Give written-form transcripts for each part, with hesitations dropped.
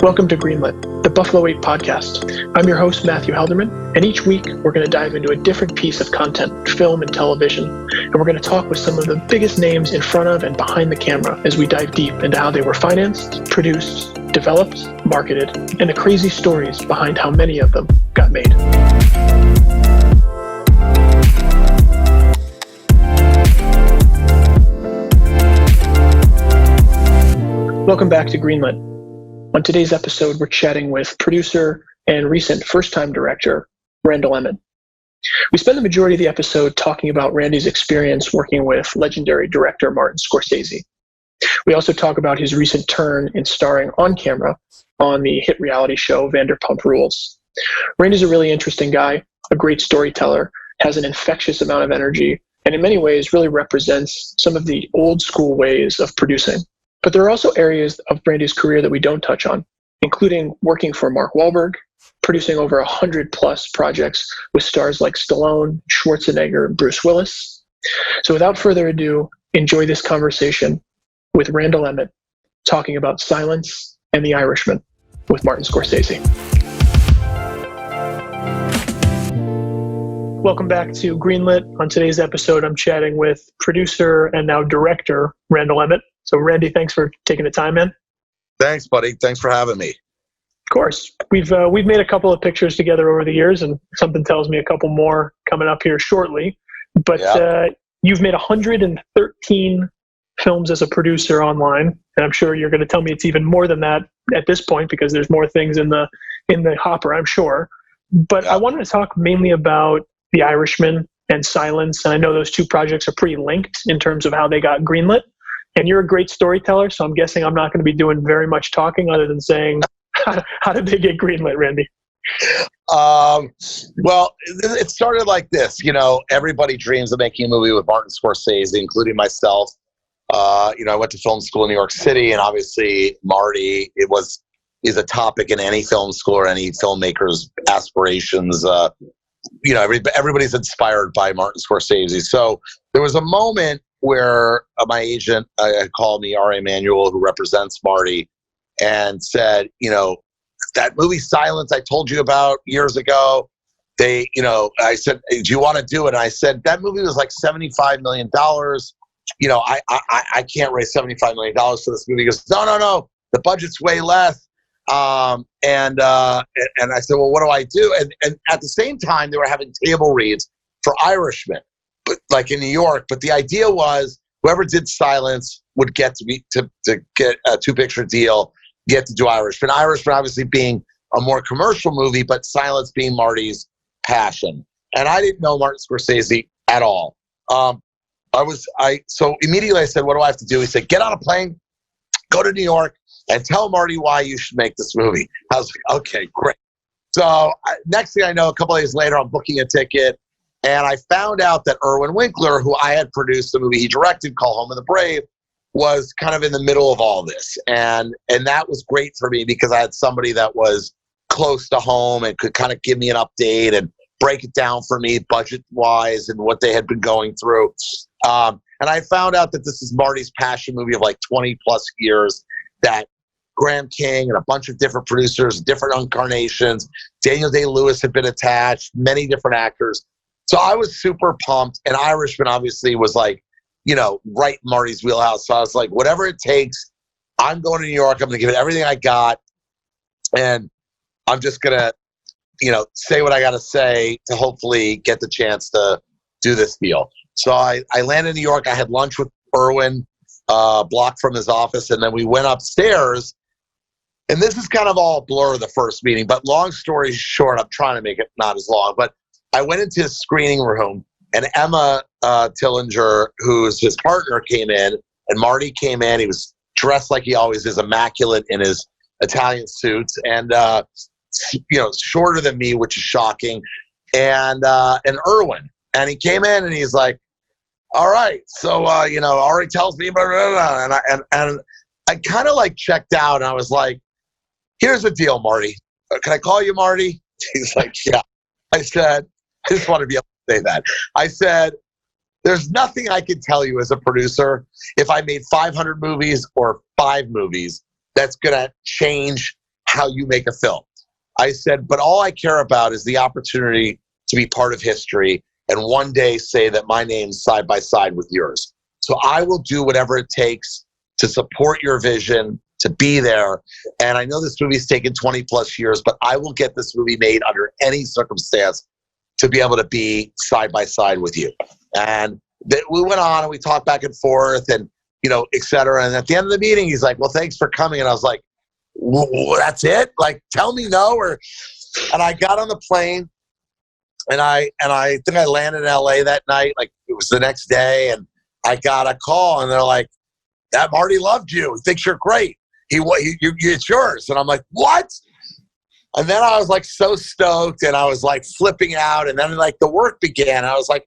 Welcome to Greenlit, the Buffalo 8 podcast. I'm your host, Matthew Halderman, and each week we're going to dive into a different piece of content, film and television, and we're going to talk with some of the biggest names in front of and behind the camera as we dive deep into how they were financed, produced, developed, marketed, and the crazy stories behind how many of them got made. Welcome back to Greenlit. On today's episode, we're chatting with producer and recent first-time director, Randall Emmett. We spend the majority of the episode talking about Randy's experience working with legendary director Martin Scorsese. We also talk about his recent turn in starring on camera on the hit reality show Vanderpump Rules. Randy's a really interesting guy, a great storyteller, has an infectious amount of energy, and in many ways really represents some of the old school ways of producing. But there are also areas of Randy's career that we don't touch on, including working for Mark Wahlberg, producing over 100 plus projects with stars like Stallone, Schwarzenegger, and Bruce Willis. So without further ado, enjoy this conversation with Randall Emmett talking about Silence and The Irishman with Martin Scorsese. Welcome back to Greenlit. On today's episode, I'm chatting with producer and now director Randall Emmett. So Randy, thanks for taking the time, man. Thanks, buddy. Thanks for having me. Of course. We've made a couple of pictures together over the years, and something tells me a couple more coming up here shortly. But you've made 113 films as a producer online, and I'm sure you're going to tell me it's even more than that at this point because there's more things in the hopper, I'm sure. But I wanted to talk mainly about The Irishman and Silence, and I know those two projects are pretty linked in terms of how they got greenlit. And you're a great storyteller, so I'm guessing I'm not going to be doing very much talking other than saying, how did they get greenlit, Randy? Well, it started like this. You know, everybody dreams of making a movie with Martin Scorsese, including myself. I went to film school in New York City, and obviously Marty, is a topic in any film school or any filmmaker's aspirations. Everybody's inspired by Martin Scorsese. So there was a moment where my agent called me, R.A. Manuel, who represents Marty, and said, that movie Silence I told you about years ago, I said, do you want to do it? And I said, that movie was like $75 million. I can't raise $75 million for this movie. He goes, no, the budget's way less. And I said, well, what do I do? And at the same time, they were having table reads for Irishman, but like in New York. But the idea was whoever did Silence would get to get a two-picture deal, get to do Irishman. Irishman obviously being a more commercial movie, but Silence being Marty's passion. And I didn't know Martin Scorsese at all. So immediately I said, what do I have to do? He said, get on a plane, go to New York, and tell Marty why you should make this movie. I was like, okay, great. So next thing I know, a couple of days later, I'm booking a ticket. And I found out that Irwin Winkler, who I had produced the movie he directed called Home of the Brave, was kind of in the middle of all this. And that was great for me because I had somebody that was close to home and could kind of give me an update and break it down for me budget-wise and what they had been going through. And I found out that this is Marty's passion movie of like 20 plus years, that Graham King and a bunch of different producers, different incarnations, Daniel Day-Lewis had been attached, many different actors. So I was super pumped, and Irishman obviously was like, right in Marty's wheelhouse. So I was like, whatever it takes, I'm going to New York. I'm going to give it everything I got, and I'm just going to, say what I got to say to hopefully get the chance to do this deal. So I landed in New York. I had lunch with Irwin, block from his office, and then we went upstairs. And this is kind of all a blur, the first meeting, but long story short, I'm trying to make it not as long, but I went into his screening room, and Emma Tillinger, who's his partner, came in, and Marty came in. He was dressed like he always is, immaculate in his Italian suits, and shorter than me, which is shocking, and Irwin. And he came in, and he's like, all right, so Ari tells me, blah, blah, blah, and I kind of like checked out, and I was like, here's the deal, Marty. Can I call you Marty? He's like, yeah. I said, I just want to be able to say that. I said, there's nothing I can tell you as a producer if I made 500 movies or 5 movies that's going to change how you make a film. I said, but all I care about is the opportunity to be part of history and one day say that my name's side by side with yours. So I will do whatever it takes to support your vision, to be there. And I know this movie's taken 20 plus years, but I will get this movie made under any circumstance to be able to be side by side with you. And we went on and we talked back and forth and, et cetera. And at the end of the meeting, he's like, well, thanks for coming. And I was like, that's it? Like, tell me no. And I got on the plane and I think I landed in LA that night. Like it was the next day. And I got a call and they're like, that Marty loved you. He thinks you're great. It's yours. And I'm like, what? And then I was like so stoked and I was like flipping out. And then like the work began. I was like,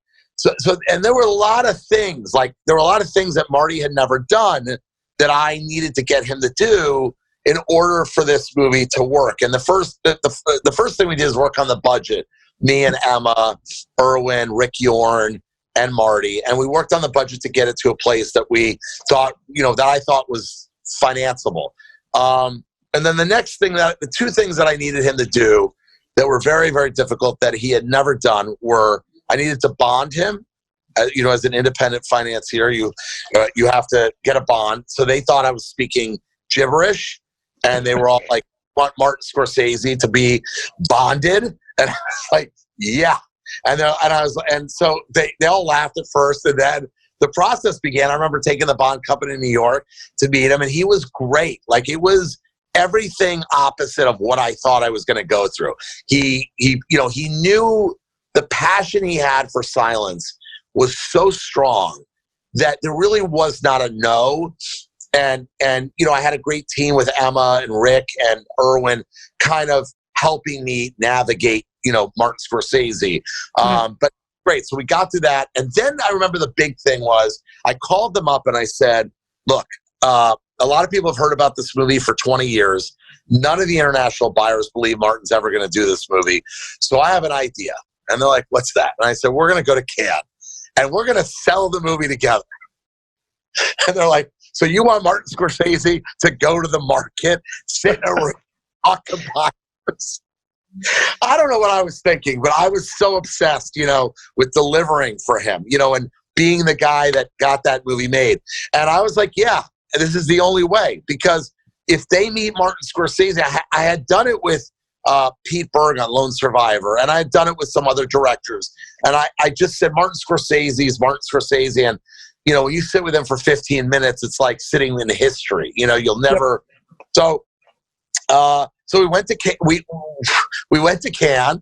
and there were a lot of things, that Marty had never done that I needed to get him to do in order for this movie to work. And the first thing we did is work on the budget. Me and Emma, Erwin, Rick Yorn, and Marty. And we worked on the budget to get it to a place that we thought, that I thought was financeable. And then the two things that I needed him to do that were very, very difficult that he had never done were, I needed to bond him. As an independent financier, you have to get a bond. So they thought I was speaking gibberish, and they were all like, "Want Martin Scorsese to be bonded?" And I was like, "Yeah." And so they all laughed at first, and then the process began. I remember taking the bond company in New York to meet him, and he was great. Like it was everything opposite of what I thought I was going to go through. He knew the passion he had for silence was so strong that there really was not a no. And I had a great team with Emma and Rick and Erwin kind of helping me navigate, Martin Scorsese. But great. So we got through that. And then I remember the big thing was I called them up and I said, look, a lot of people have heard about this movie for 20 years. None of the international buyers believe Martin's ever going to do this movie. So I have an idea. And they're like, what's that? And I said, we're going to go to Cannes and we're going to sell the movie together. And they're like, so you want Martin Scorsese to go to the market, sit in a room, talk to buyers? I don't know what I was thinking, but I was so obsessed, with delivering for him, and being the guy that got that movie made. And I was like, yeah, this is the only way. Because if they meet Martin Scorsese, I had done it with Pete Berg on Lone Survivor, and I had done it with some other directors. And I just said, Martin Scorsese is Martin Scorsese. And, when you sit with him for 15 minutes, it's like sitting in history. You'll never. So we went to we went to Cannes.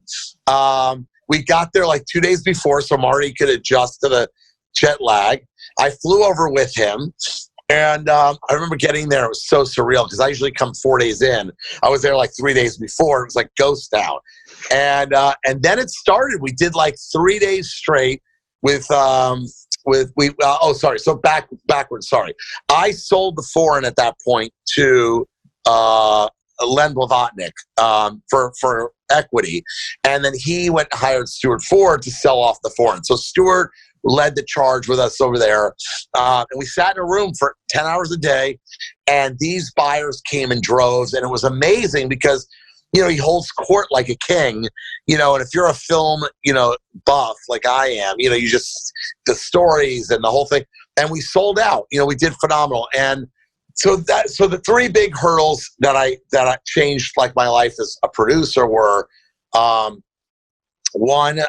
We got there like 2 days before, so Marty could adjust to the jet lag. I flew over with him. And I remember getting there. It was so surreal because I usually come 4 days in. I was there like 3 days before. It was like ghost town. And then it started. We did like 3 days straight So backwards. Sorry. I sold the foreign at that point to Len Blavatnik for equity. And then he went and hired Stuart Ford to sell off the foreign. So Stuart led the charge with us over there. And we sat in a room for 10 hours a day. And these buyers came in droves. And it was amazing because, he holds court like a king, and if you're a film, buff like I am, you just, the stories and the whole thing. And we sold out, we did phenomenal. And so the three big hurdles that I changed like my life as a producer were, one,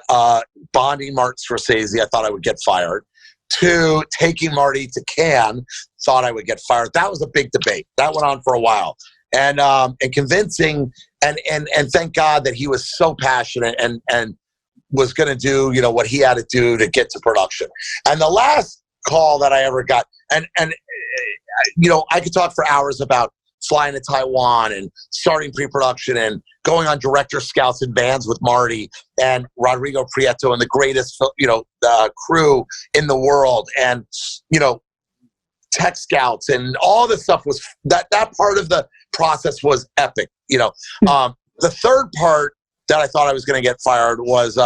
bonding Martin Scorsese, I thought I would get fired. Two, taking Marty to Cannes, thought I would get fired. That was a big debate. That went on for a while. And convincing, and thank God that he was so passionate and was going to do, what he had to do to get to production. And the last call that I ever got, and I could talk for hours about flying to Taiwan and starting pre-production and going on director scouts and bands with Marty and Rodrigo Prieto and the greatest, crew in the world, and, tech scouts and all this stuff was that part of the process was epic. The third part that I thought I was going to get fired was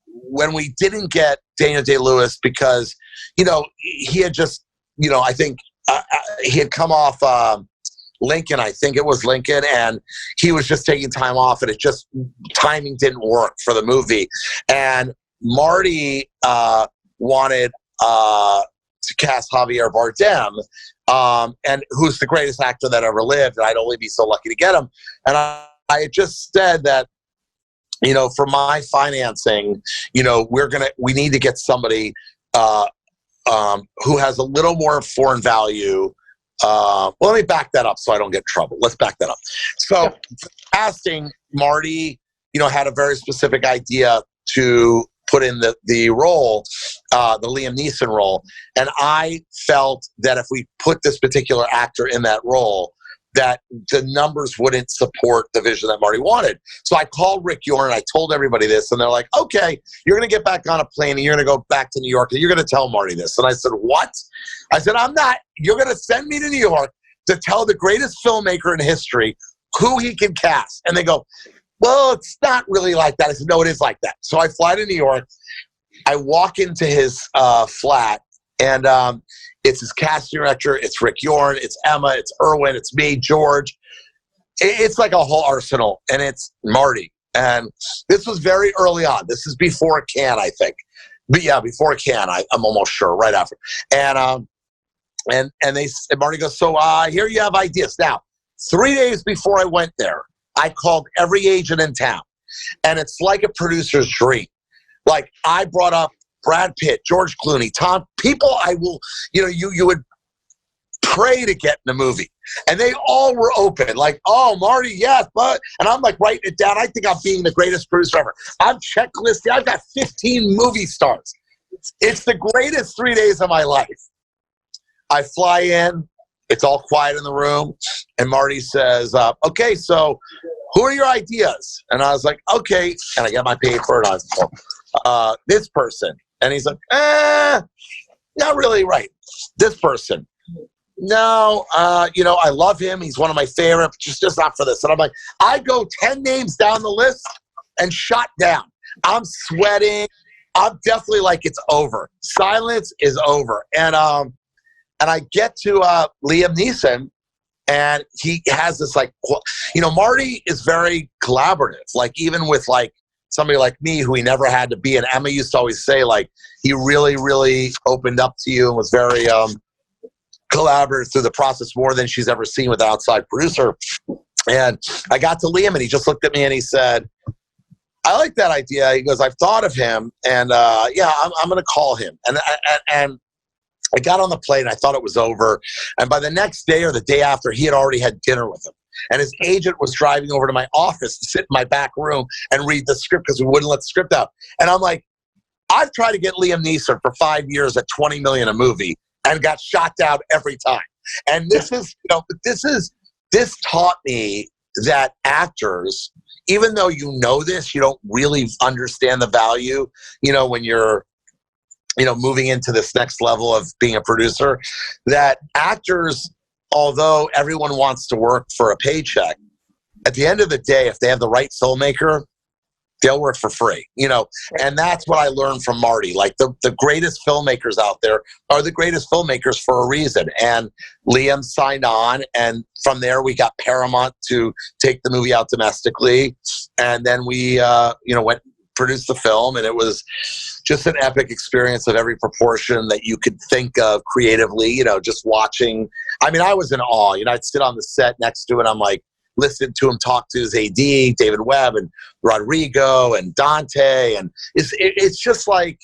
when we didn't get Daniel Day-Lewis because, he had just, I think he had come off Lincoln. I think it was Lincoln, and he was just taking time off, and timing didn't work for the movie. And Marty wanted to cast Javier Bardem, and who's the greatest actor that ever lived, and I'd only be so lucky to get him. And I had just said that, for my financing, we need to get somebody who has a little more foreign value. Well, let me back that up so I don't get in trouble. Let's back that up. So casting, Marty, had a very specific idea to put in the role, the Liam Neeson role. And I felt that if we put this particular actor in that role, that the numbers wouldn't support the vision that Marty wanted. So I called Rick Yorn, and I told everybody this, and they're like, okay, you're going to get back on a plane, and you're going to go back to New York, and you're going to tell Marty this. And I said, what? I said, I'm not. You're going to send me to New York to tell the greatest filmmaker in history who he can cast. And they go, well, it's not really like that. I said, no, it is like that. So I fly to New York. I walk into his flat, and it's his casting director. It's Rick Yorn. It's Emma. It's Erwin. It's me, George. It's like a whole arsenal, and it's Marty. And this was very early on. This is before Cannes, I think. But yeah, before Cannes, I'm almost sure, right after. And Marty goes, so here you have ideas. Now, 3 days before I went there, I called every agent in town, and it's like a producer's dream. Like, I brought up Brad Pitt, George Clooney, Tom, people I will, you would pray to get in the movie. And they all were open, like, oh, Marty, yes, but, and I'm like writing it down. I think I'm being the greatest producer ever. I'm checklisting. I've got 15 movie stars. It's the greatest 3 days of my life. I fly in. It's all quiet in the room. And Marty says, okay, so who are your ideas? And I was like, okay. And I got my paper, and I was like, this person. And he's like, not really right. This person. No, I love him. He's one of my favorite, just not for this. And I'm like, I go 10 names down the list and shot down. I'm sweating. I'm definitely like, it's over. Silence is over. And I get to Liam Neeson, and he has this Marty is very collaborative. Like, even with somebody like me who he never had to be. And Emma used to always say, he really, really opened up to you and was very collaborative through the process, more than she's ever seen with an outside producer. And I got to Liam, and he just looked at me and he said, I like that idea. He goes, I've thought of him, and I'm going to call him. And I got on the plane, and I thought it was over. And by the next day or the day after, he had already had dinner with him. And his agent was driving over to my office to sit in my back room and read the script, because we wouldn't let the script out. And I'm like, I've tried to get Liam Neeson for 5 years at $20 million a movie and got shot down every time. And this taught me that actors, even though you don't really understand the value, when you're, moving into this next level of being a producer, that actors, although everyone wants to work for a paycheck, at the end of the day, if they have the right filmmaker, they'll work for free, and that's what I learned from Marty. Like, the greatest filmmakers out there are the greatest filmmakers for a reason. And Liam signed on, and from there we got Paramount to take the movie out domestically. And then we, went produced the film, and it was just an epic experience of every proportion that you could think of creatively, just watching. I mean, I was in awe. I'd sit on the set next to it. I'm like, listen to him talk to his AD, David Webb, and Rodrigo, and Dante. And it's just like,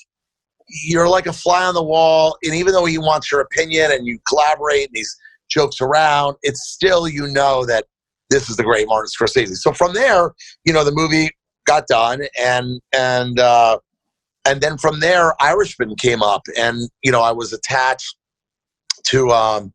you're like a fly on the wall. And even though he wants your opinion and you collaborate and he's jokes around, it's still, that this is the great Martin Scorsese. So from there, the movie got done, and then from there, Irishman came up, and I was attached to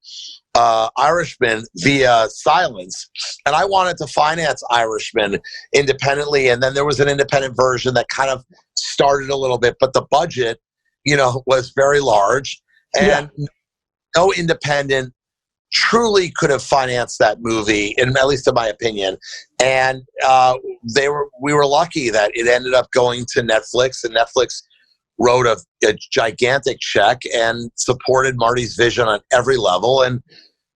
Irishman via Silence, and I wanted to finance Irishman independently. And then there was an independent version that kind of started a little bit, but the budget, was very large, and no independent truly could have financed that movie, at least in my opinion. And we were lucky that it ended up going to Netflix, and Netflix wrote a gigantic check and supported Marty's vision on every level. And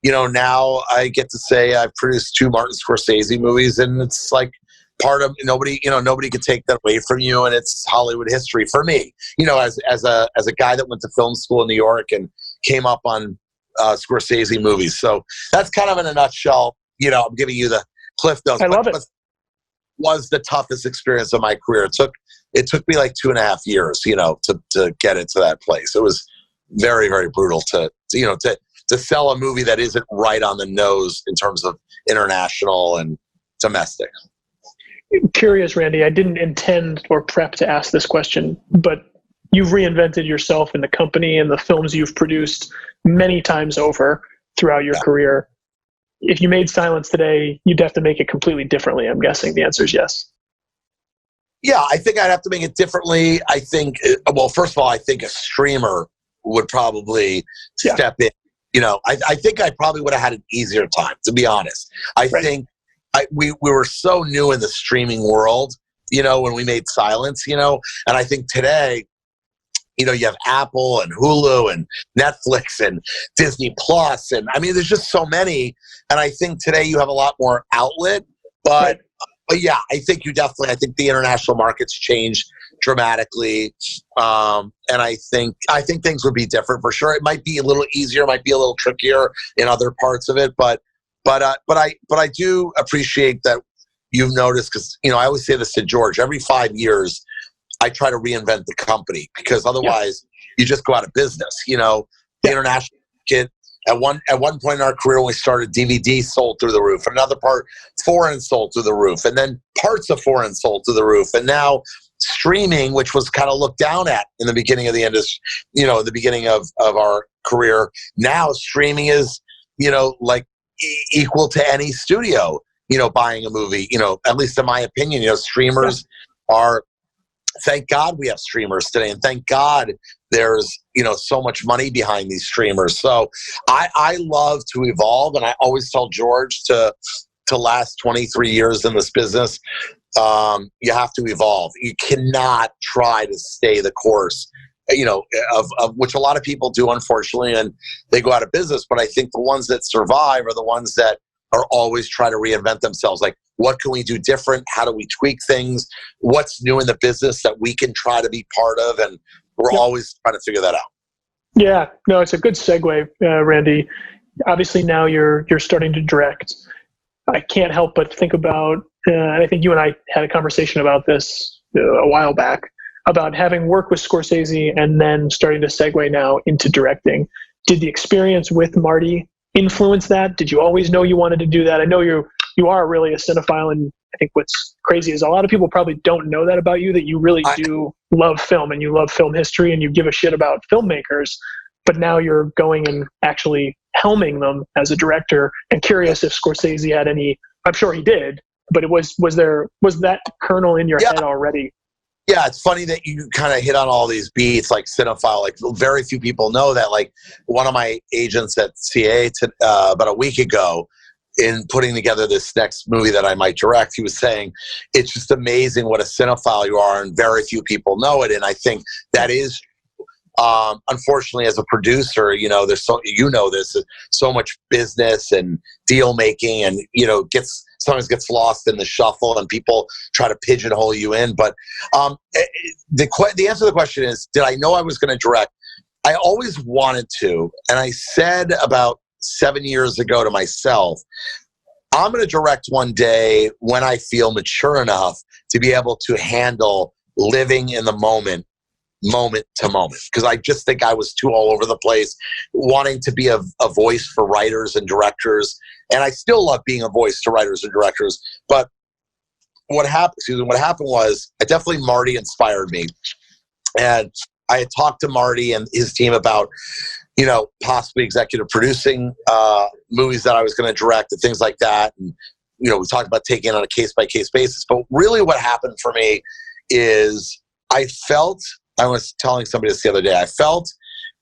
now I get to say I've produced 2 Martin Scorsese movies, and it's like part of nobody can take that away from you, and it's Hollywood history for me. As a guy that went to film school in New York and came up on Scorsese movies. So that's kind of in a nutshell. I'm giving you the cliff notes. I love it. Was the toughest experience of my career. It took me like 2.5 years, to get into that place. It was very, very brutal to sell a movie that isn't right on the nose in terms of international and domestic. Curious, Randy, I didn't intend or prep to ask this question, but you've reinvented yourself in the company and the films you've produced many times over throughout your career. If you made Silence today, you'd have to make it completely differently. I'm guessing the answer is yes. Yeah, I think I'd have to make it differently. I think, first of all, I think a streamer would probably step in. I think I probably would have had an easier time, to be honest. I think we were so new in the streaming world, when we made Silence, and I think today, you have Apple and Hulu and Netflix and Disney Plus. And I mean, there's just so many. And I think today you have a lot more outlet, but yeah, I think the international markets changed dramatically. And I think things would be different for sure. It might be a little easier, might be a little trickier in other parts of it, but I do appreciate that you've noticed, because, I always say this to George, every 5 years, I try to reinvent the company, because otherwise you just go out of business. The international market, at one point in our career when we started, DVD sold through the roof. Another part, foreign sold through the roof. And then parts of foreign sold through the roof. And now streaming, which was kind of looked down at in the beginning of the industry, the beginning of our career. Now streaming is, like equal to any studio, buying a movie, at least in my opinion. Streamers are... Thank God we have streamers today, and thank God there's so much money behind these streamers. So I love to evolve, and I always tell George to last 23 years in this business, you have to evolve. You cannot try to stay the course, of which a lot of people do, unfortunately, and they go out of business. But I think the ones that survive are the ones that are always trying to reinvent themselves. Like, what can we do different? How do we tweak things? What's new in the business that we can try to be part of? And we're always trying to figure that out. Yeah, no, it's a good segue, Randy. Obviously now you're starting to direct. I can't help but think about, and I think you and I had a conversation about this a while back, about having worked with Scorsese and then starting to segue now into directing. Did the experience with Marty influence that? Did you always know you wanted to do that? I know you are really a cinephile, and I think what's crazy is a lot of people probably don't know that about you, that you really do love film and you love film history and you give a shit about filmmakers, but now you're going and actually helming them as a director. And curious if Scorsese had any, I'm sure he did, but was that kernel in your head already? Yeah, it's funny that you kind of hit on all these beats, like cinephile. Like, very few people know that. Like, one of my agents at CA about a week ago, in putting together this next movie that I might direct, he was saying, it's just amazing what a cinephile you are, and very few people know it. And I think that is, unfortunately, as a producer, there's so much business and deal making, and sometimes gets lost in the shuffle, and people try to pigeonhole you in. But the answer to the question is, did I know I was going to direct? I always wanted to, and I said about 7 years ago to myself, I'm going to direct one day when I feel mature enough to be able to handle living in the moment to moment, because I just think I was too all over the place, wanting to be a voice for writers and directors. And I still love being a voice to writers and directors. But what happened was, definitely Marty inspired me. And I had talked to Marty and his team about, possibly executive producing movies that I was going to direct and things like that. And, we talked about taking it on a case-by-case basis. But really what happened for me is I was telling somebody this the other day, I felt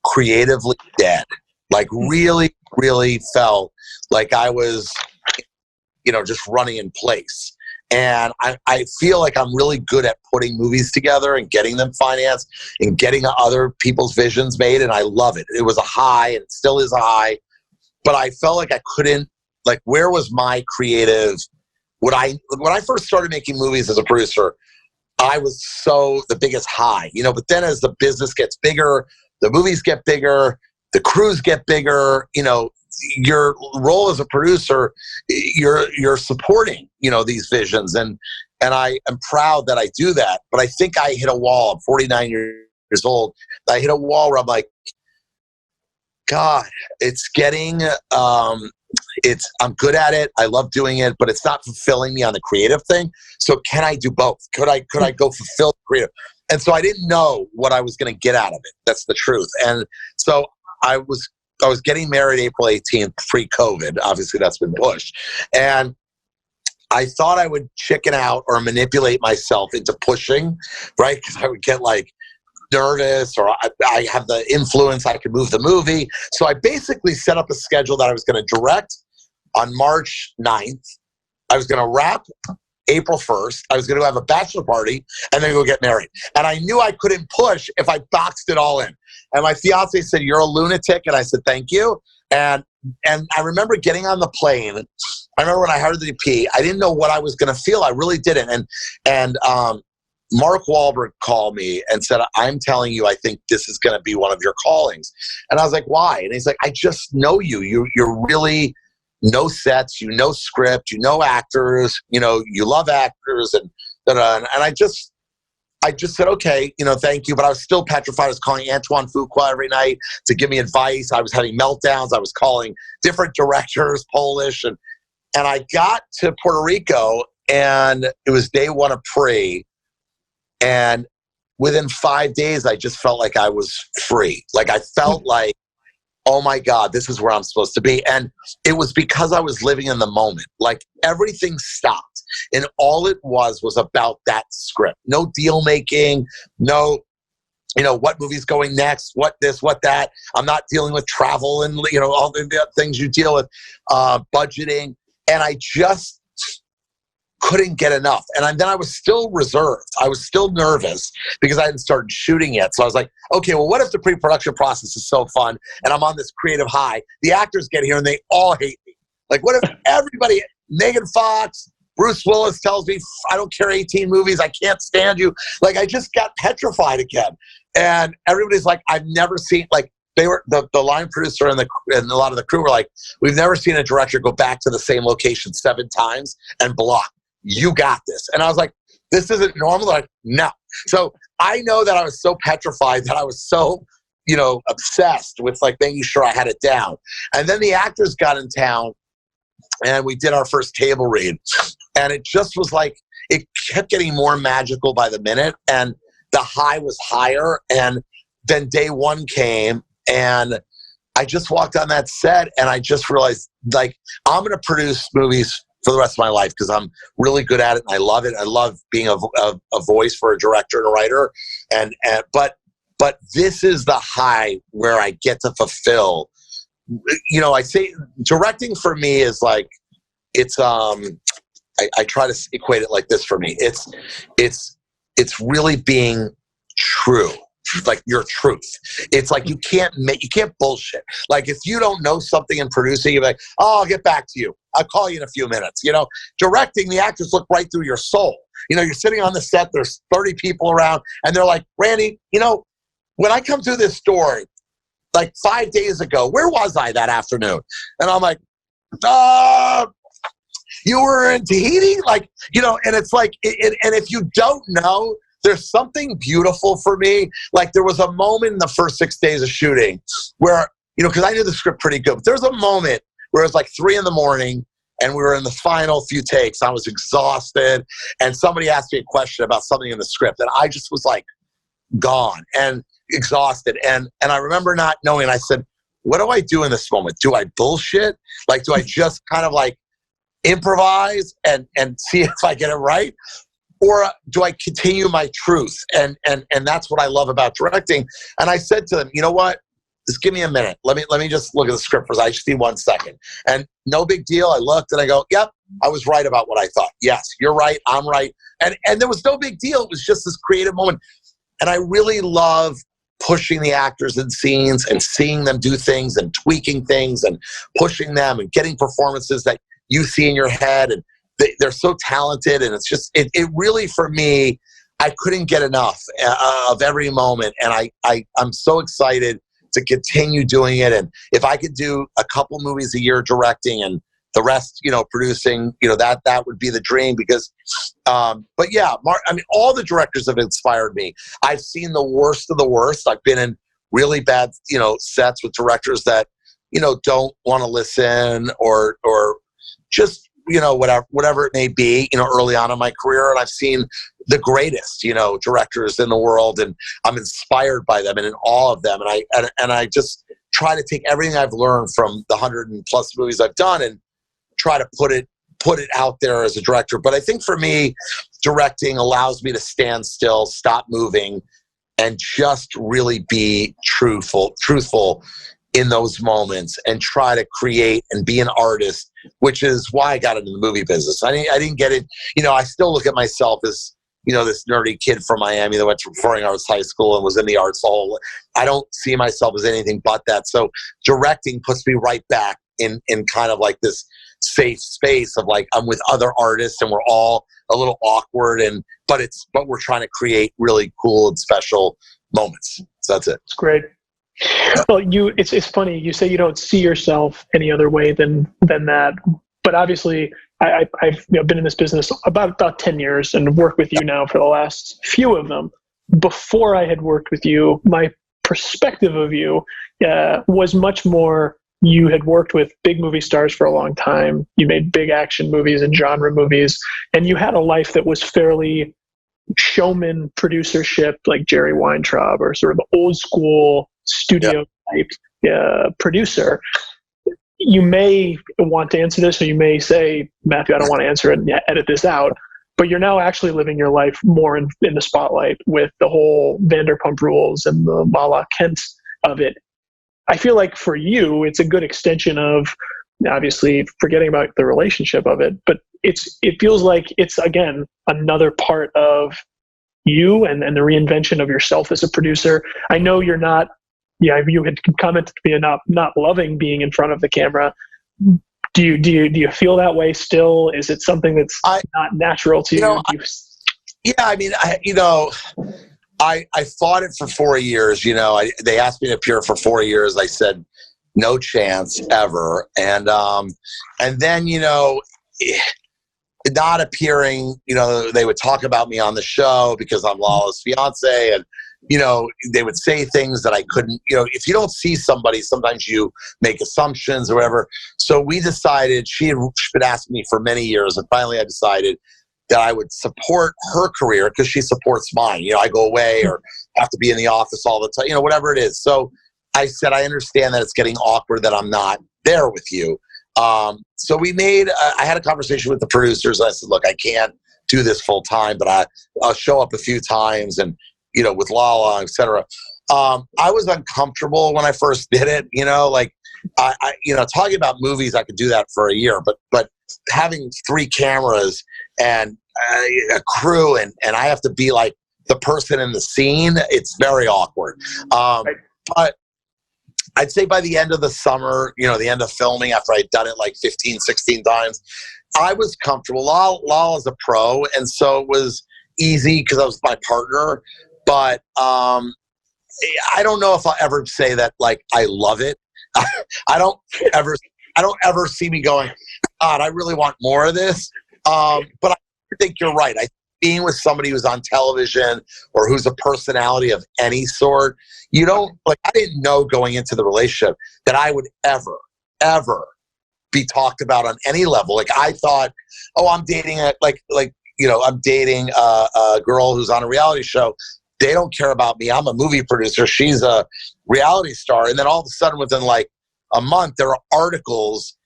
creatively dead. Like, really, really felt like I was, just running in place. And I feel like I'm really good at putting movies together and getting them financed and getting other people's visions made. And I love it. It was a high, and it still is a high. but I felt like I couldn't, like, where was my creative, when I first started making movies as a producer, I was so the biggest high, you know, but then as the business gets bigger, the movies get bigger, the crews get bigger, you know, your role as a producer, you're supporting, you know, these visions. And I am proud that I do that. But I think I hit a wall. I'm 49 years old. I hit a wall where I'm like, God, it's getting, I'm good at it. I love doing it, but it's not fulfilling me on the creative thing. So can I do both? Could I go fulfill the creative? And so I didn't know what I was going to get out of it. That's the truth. And so I was getting married April 18th, pre-COVID. Obviously that's been pushed. And I thought I would chicken out or manipulate myself into pushing, right? Because I would get like nervous, or I have the influence, I could move the movie. So I basically set up a schedule that I was going to direct on March 9th. I was going to wrap April 1st. I was going to have a bachelor party and then go get married. And I knew I couldn't push if I boxed it all in. And my fiance said, "You're a lunatic." And I said, "Thank you." And I remember getting on the plane. I remember when I hired the DP, I didn't know what I was going to feel. I really didn't. And Mark Wahlberg called me and said, "I'm telling you, I think this is going to be one of your callings." And I was like, "Why?" And he's like, "I just know you. You're really no sets, you know script, you know actors, you know, you love actors." And I just said, "Okay, you know, thank you." But I was still petrified. I was calling Antoine Fuqua every night to give me advice. I was having meltdowns. I was calling different directors, Polish. And I got to Puerto Rico, and it was day one of pre. And within 5 days, I just felt like I was free. Like I felt like, oh my God, this is where I'm supposed to be. And it was because I was living in the moment. Like everything stopped. And all it was about that script. No deal making, no, you know, what movie's going next, what this, what that. I'm not dealing with travel and, you know, all the things you deal with, budgeting. And I just couldn't get enough. And then I was still reserved. I was still nervous because I hadn't started shooting yet. So I was like, okay, well, what if the pre-production process is so fun and I'm on this creative high? The actors get here and they all hate me. Like, what if everybody, Megan Fox, Bruce Willis tells me, "I don't care, 18 movies, I can't stand you." Like, I just got petrified again. And everybody's like, I've never seen, like, they were, the line producer and a lot of the crew were like, "We've never seen a director go back to the same location 7 times and block. You got this." And I was like, this isn't normal. They're like, no. So I know that I was so petrified, that I was so, you know, obsessed with like making sure I had it down. And then the actors got in town and we did our first table read. And it just was like, it kept getting more magical by the minute. And the high was higher. And then day one came and I just walked on that set and I just realized, like, I'm going to produce movies for the rest of my life because I'm really good at it and I love it. I love being a voice for a director and a writer. But this is the high where I get to fulfill. You know, I say directing for me is like, it's I try to equate it like this for me. It's really being true. Like your truth. It's like you can't bullshit. Like if you don't know something in producing, you're like, "Oh, I'll get back to you. I'll call you in a few minutes." You know, directing, the actors look right through your soul. You know, you're sitting on the set, there's 30 people around, and they're like, "Randy, you know, when I come through this story, like 5 days ago, where was I that afternoon?" And I'm like, "You were in Tahiti?" Like, you know, and it's like, and if you don't know, there's something beautiful for me. Like there was a moment in the first 6 days of shooting where, you know, because I knew the script pretty good, but there was a moment where it was like 3 a.m. and we were in the final few takes. I was exhausted and somebody asked me a question about something in the script and I just was like gone and exhausted. And I remember not knowing, I said, "What do I do in this moment? Do I bullshit? Like, do I just kind of like improvise and see if I get it right? Or do I continue my truth?" And that's what I love about directing. And I said to them, "You know what? Just give me a minute. Let me just look at the script first. I just need 1 second." And no big deal. I looked and I go, "Yep, I was right about what I thought. Yes, you're right. I'm right." And there was no big deal. It was just this creative moment. And I really love pushing the actors in scenes and seeing them do things and tweaking things and pushing them and getting performances that you see in your head. And they're so talented. And it's just, it really, for me, I couldn't get enough of every moment. And I'm so excited to continue doing it. And if I could do a couple movies a year directing and the rest, producing, that would be the dream because, but yeah, I mean, all the directors have inspired me. I've seen the worst of the worst. I've been in really bad, sets with directors that, don't want to listen or just, whatever it may be, early on in my career. And I've seen the greatest, directors in the world, and I'm inspired by them and in awe of them. And I just try to take everything I've learned from the 100+ movies I've done and try to put it out there as a director. But I think for me, directing allows me to stand still, stop moving, and just really be truthful in those moments and try to create and be an artist, which is why I got into the movie business. I didn't get it. I still look at myself as, this nerdy kid from Miami that went to performing arts high school and was in the arts hall. I don't see myself as anything but that. So directing puts me right back in kind of like this safe space of like, I'm with other artists and we're all a little awkward but we're trying to create really cool and special moments. So that's it. It's great. Well, it's funny. You say you don't see yourself any other way than that. But obviously, I've been in this business about 10 years and worked with you now for the last few of them. Before I had worked with you, my perspective of you was much more. You had worked with big movie stars for a long time. You made big action movies and genre movies, and you had a life that was fairly showman producership, like Jerry Weintraub, or sort of old school studio type producer. You may want to answer this, or you may say, Matthew, I don't want to answer it and edit this out. But you're now actually living your life more in the spotlight with the whole Vanderpump Rules and the Lala Kent of it. I feel like for you, it's a good extension of, obviously, forgetting about the relationship of it, but it feels like it's, again, another part of you and the reinvention of yourself as a producer. I know you're not, you had commented to me not loving being in front of the camera. Do you feel that way still? Is it something that's not natural to you? I mean, I fought it for 4 years. They asked me to appear for 4 years. I said, no chance ever. And then, not appearing, they would talk about me on the show because I'm Lala's fiance. And, they would say things that I couldn't, if you don't see somebody, sometimes you make assumptions or whatever. So we decided, she had been asking me for many years. And finally I decided that I would support her career because she supports mine. I go away or have to be in the office all the time, whatever it is. So I said, I understand that it's getting awkward that I'm not there with you. So I had a conversation with the producers. I said, look, I can't do this full time, but I'll show up a few times and, with Lala, et cetera. I was uncomfortable when I first did it, talking about movies, I could do that for a year, but having 3 cameras and a crew and I have to be like the person in the scene, it's very awkward. But I'd say by the end of the summer, the end of filming, after I'd done it like 15, 16 times, I was comfortable. Lala's a pro, and so it was easy because I was my partner. But I don't know if I'll ever say that, like, I love it. I don't ever see me going, God, I really want more of this. But I think you're right. Being with somebody who's on television or who's a personality of any sort, I didn't know going into the relationship that I would ever be talked about on any level. Like I thought, I'm dating I'm dating a girl who's on a reality show. They don't care about me. I'm a movie producer. She's a reality star. And then all of a sudden within like a month, there are articles,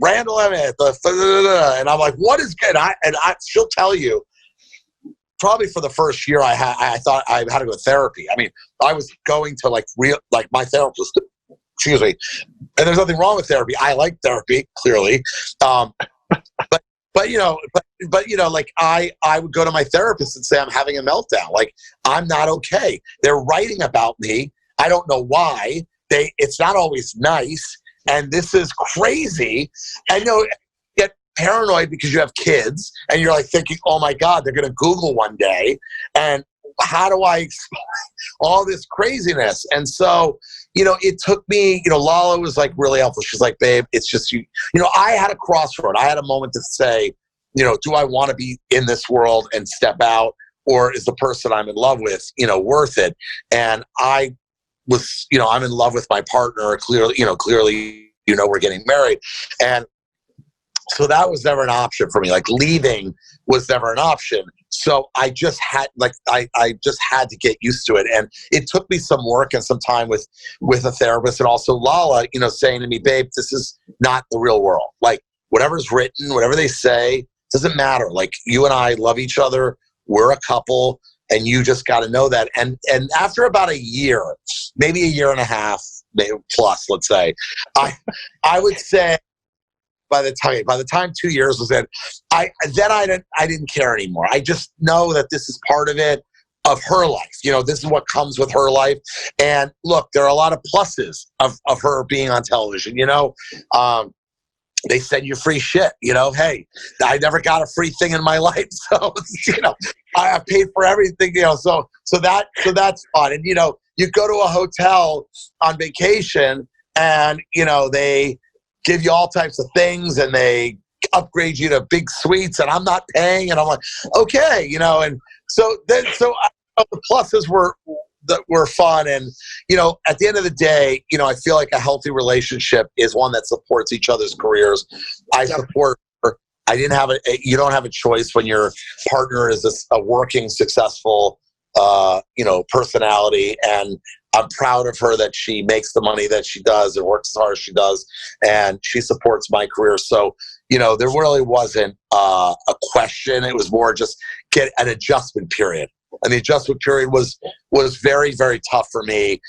Randall Emmett, and I'm like, what is good? She'll tell you, probably for the first year I thought I had to go to therapy. I mean, I was going to my therapist, excuse me, and there's nothing wrong with therapy. I like therapy, clearly. But but like I would go to my therapist and say I'm having a meltdown. Like, I'm not okay. They're writing about me. I don't know why. It's not always nice, and this is crazy. I know you get paranoid because you have kids, and you're like thinking, oh my God, they're going to Google one day, and how do I explain all this craziness? And so, it took me, Lala was like really helpful. She's like, babe, it's just you. I had a crossroad. I had a moment to say, do I want to be in this world and step out, or is the person I'm in love with, worth it? And I was, I'm in love with my partner. Clearly, we're getting married. And so that was never an option for me. Like, leaving was never an option. So I just had, I just had to get used to it. And it took me some work and some time with a therapist, and also Lala, saying to me, babe, this is not the real world. Like, whatever's written, whatever they say, doesn't matter. Like, you and I love each other. We're a couple, and you just got to know that. And after about a year, maybe a year and a half, maybe plus, let's say, I would say, by the time 2 years was in, I didn't care anymore. I just know that this is part of it, of her life. This is what comes with her life. And look, there are a lot of pluses of her being on television. They send you free shit. Hey, I never got a free thing in my life, so I paid for everything. So that's fun. And you go to a hotel on vacation, and they give you all types of things, and they upgrade you to big suites, and I'm not paying, and I'm like, okay, and so the pluses were fun. And at the end of the day, I feel like a healthy relationship is one that supports each other's careers. I support her. You don't have a choice when your partner is a working, successful personality. And I'm proud of her that she makes the money that she does and works as hard as she does, and she supports my career. So, there really wasn't a question. It was more just get an adjustment period. And the adjustment period was very, very tough for me.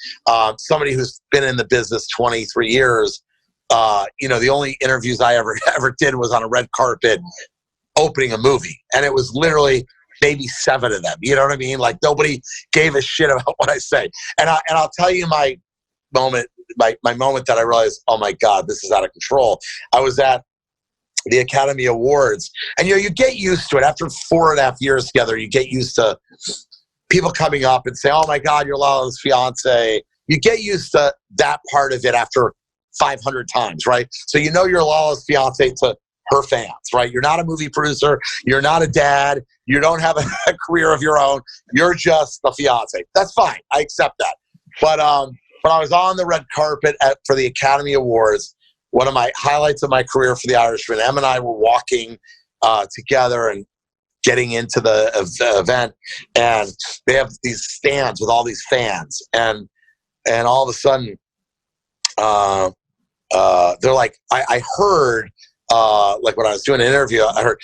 Somebody who's been in the business 23 years, the only interviews I ever did was on a red carpet opening a movie. And it was literally maybe 7 of them. You know what I mean? Like, nobody gave a shit about what I say. And I'll tell you my moment that I realized, oh my God, this is out of control. I was at the Academy Awards, and you get used to it. After 4.5 years together, you get used to people coming up and say, oh my God, you're Lala's fiance. You get used to that part of it after 500 times, right? So you're Lala's fiance to her fans, right? You're not a movie producer. You're not a dad. You don't have a career of your own. You're just the fiance. That's fine. I accept that. But I was on the red carpet for the Academy Awards. One of my highlights of my career for the Irishman. Em and I were walking together and getting into the event, and they have these stands with all these fans, and all of a sudden, they're like, I heard, like when I was doing an interview, I heard,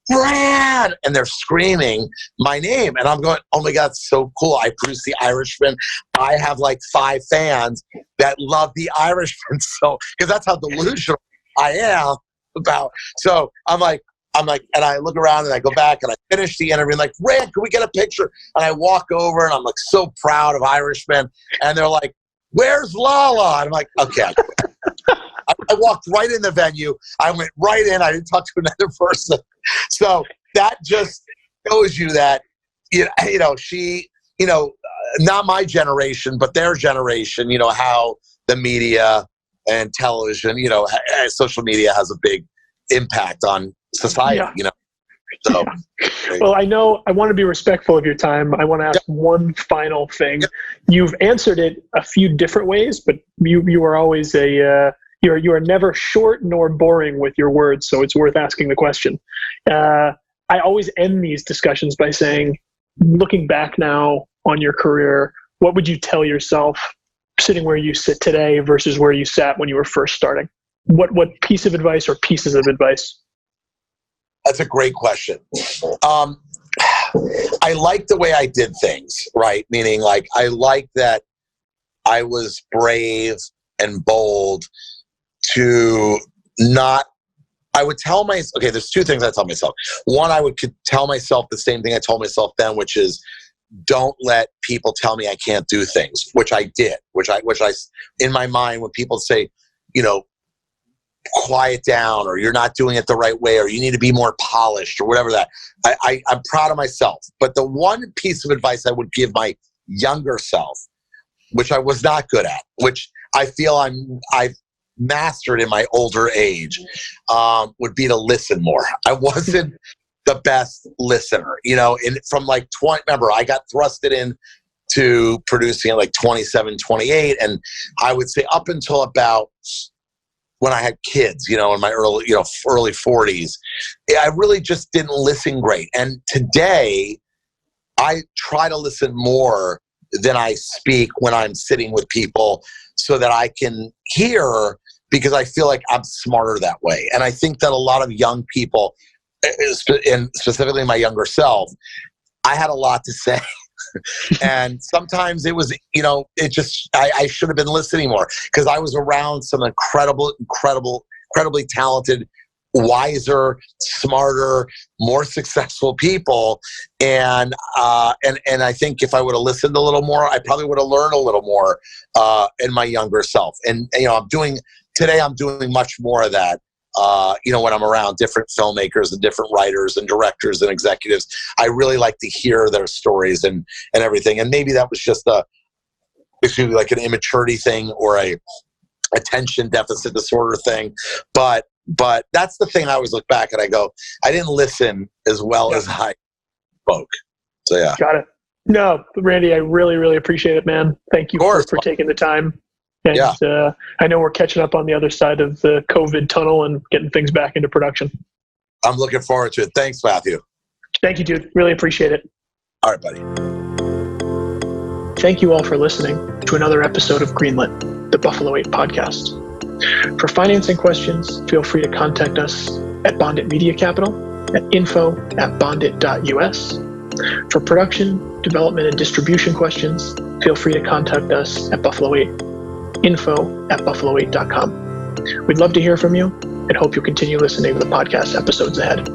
Brad! And they're screaming my name. And I'm going, oh my God, it's so cool. I produced The Irishman. I have like 5 fans that love The Irishman. So, because that's how delusional I am about. So I'm like, and I look around and I go back and I finish the interview and like, Rand, can we get a picture? And I walk over and I'm like so proud of Irishman. And they're like, where's Lala? And I'm like, okay. I walked right in the venue. I went right in. I didn't talk to another person. So that just shows you that, she, not my generation, but their generation, how the media and television, social media has a big impact on society, So, well, I want to be respectful of your time. I want to ask one final thing. You've answered it a few different ways, but you are always you are never short nor boring with your words, so it's worth asking the question. I always end these discussions by saying, looking back now on your career, what would you tell yourself sitting where you sit today versus where you sat when you were first starting? What piece of advice or pieces of advice? That's a great question. I like the way I did things, right? Meaning, like, I like that I was brave and bold to not I would tell myself, okay, there's two things I tell myself. One, I could tell myself the same thing I told myself then, which is don't let people tell me I can't do things, which I did, which I, in my mind, when people say, you know, quiet down, or you're not doing it the right way, or you need to be more polished, or whatever that, I'm proud of myself. But the one piece of advice I would give my younger self, which I was not good at, which I feel I've mastered in my older age, would be to listen more. I wasn't the best listener, you know, from like 20, remember I got thrusted in to producing at like 27, 28. And I would say up until about when I had kids, you know, in my early 40s, I really just didn't listen great. And today I try to listen more than I speak when I'm sitting with people, so that I can hear, because I feel like I'm smarter that way. And I think that a lot of young people, and specifically my younger self, I had a lot to say. And sometimes it was, you know, it just, I should have been listening more, because I was around some incredibly talented, wiser, smarter, more successful people. And I think if I would have listened a little more, I probably would have learned a little more in my younger self. And, you know, today I'm doing much more of that. You know, when I'm around different filmmakers and different writers and directors and executives, I really like to hear their stories and everything. And maybe that was just like an immaturity thing, or a attention deficit disorder thing. But that's the thing I always look back and I go, I didn't listen as well as I spoke. So yeah. Got it. No, Randy, I really, really appreciate it, man. Thank you for taking the time. And I know we're catching up on the other side of the COVID tunnel and getting things back into production. I'm looking forward to it. Thanks, Matthew. Thank you, dude. Really appreciate it. All right, buddy. Thank you all for listening to another episode of Greenlit, the Buffalo 8 podcast. For financing questions, feel free to contact us at Bondit Media Capital at info@bondit.us. For production, development, and distribution questions, feel free to contact us at Buffalo 8. info@buffalo8.com. We'd love to hear from you and hope you'll continue listening to the podcast episodes ahead.